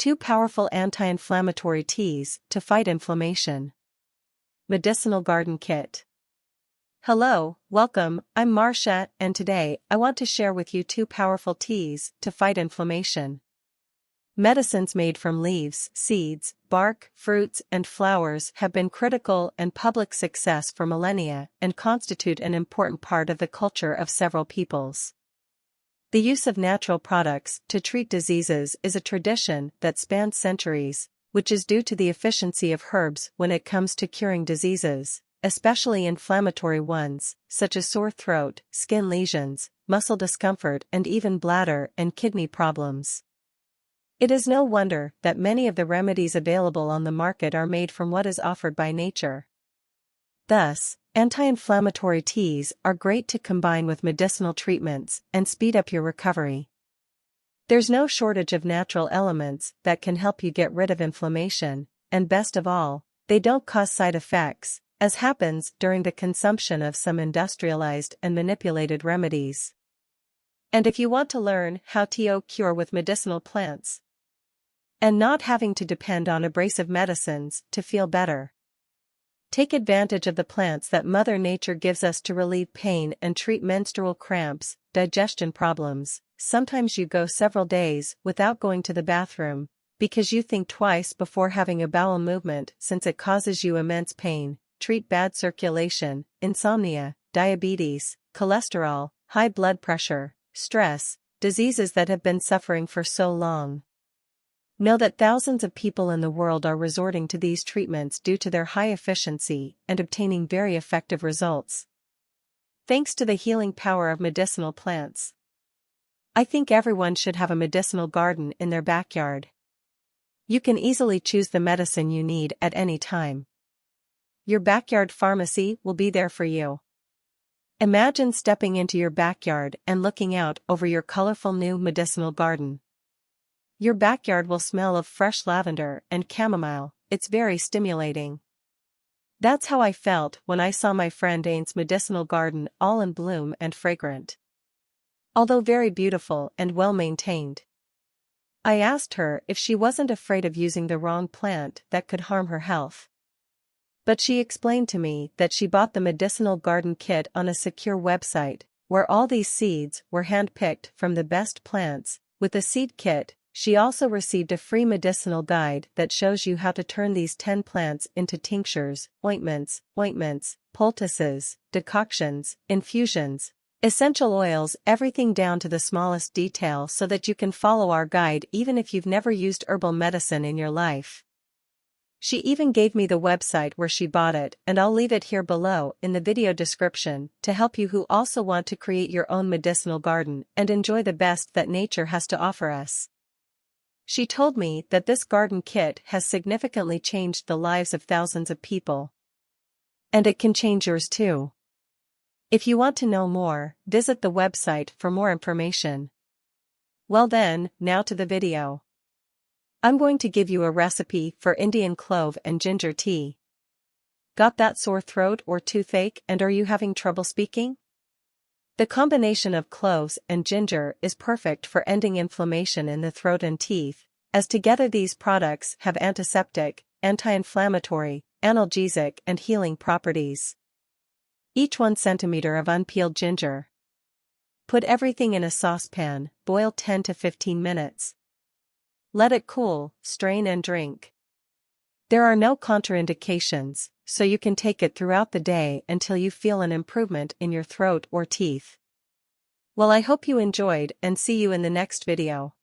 2 powerful anti-inflammatory teas to fight inflammation. Medicinal Garden Kit. Hello, welcome, I'm Marcia, and today I want to share with you 2 powerful teas to fight inflammation. Medicines made from leaves, seeds, bark, fruits, and flowers have been critical and public success for millennia and constitute an important part of the culture of several peoples. The use of natural products to treat diseases is a tradition that spans centuries, which is due to the efficiency of herbs when it comes to curing diseases, especially inflammatory ones, such as sore throat, skin lesions, muscle discomfort, and even bladder and kidney problems. It is no wonder that many of the remedies available on the market are made from what is offered by nature. Thus, anti-inflammatory teas are great to combine with medicinal treatments and speed up your recovery. There's no shortage of natural elements that can help you get rid of inflammation, and best of all, they don't cause side effects, as happens during the consumption of some industrialized and manipulated remedies. And if you want to learn how to cure with medicinal plants and not having to depend on abrasive medicines to feel better, take advantage of the plants that Mother Nature gives us to relieve pain and treat menstrual cramps, digestion problems. Sometimes you go several days without going to the bathroom because you think twice before having a bowel movement since it causes you immense pain. Treat bad circulation, insomnia, diabetes, cholesterol, high blood pressure, stress, diseases that have been suffering for so long. Know that thousands of people in the world are resorting to these treatments due to their high efficiency and obtaining very effective results. Thanks to the healing power of medicinal plants. I think everyone should have a medicinal garden in their backyard. You can easily choose the medicine you need at any time. Your backyard pharmacy will be there for you. Imagine stepping into your backyard and looking out over your colorful new medicinal garden. Your backyard will smell of fresh lavender and chamomile. It's very stimulating. That's how I felt when I saw my friend Anne's medicinal garden all in bloom and fragrant. Although very beautiful and well maintained. I asked her if she wasn't afraid of using the wrong plant that could harm her health. But she explained to me that she bought the Medicinal Garden Kit on a secure website, where all these seeds were hand-picked from the best plants. With the seed kit, she also received a free medicinal guide that shows you how to turn these 10 plants into tinctures, ointments, poultices, decoctions, infusions, essential oils, everything down to the smallest detail so that you can follow our guide even if you've never used herbal medicine in your life. She even gave me the website where she bought it, and I'll leave it here below in the video description to help you who also want to create your own medicinal garden and enjoy the best that nature has to offer us. She told me that this garden kit has significantly changed the lives of thousands of people. And it can change yours too. If you want to know more, visit the website for more information. Well then, now to the video. I'm going to give you a recipe for Indian clove and ginger tea. Got that sore throat or toothache, and are you having trouble speaking? The combination of cloves and ginger is perfect for ending inflammation in the throat and teeth, as together these products have antiseptic, anti-inflammatory, analgesic, and healing properties. Each 1 centimeter of unpeeled ginger. Put everything in a saucepan, boil 10 to 15 minutes. Let it cool, strain and drink. There are no contraindications, so you can take it throughout the day until you feel an improvement in your throat or teeth. Well, I hope you enjoyed and see you in the next video.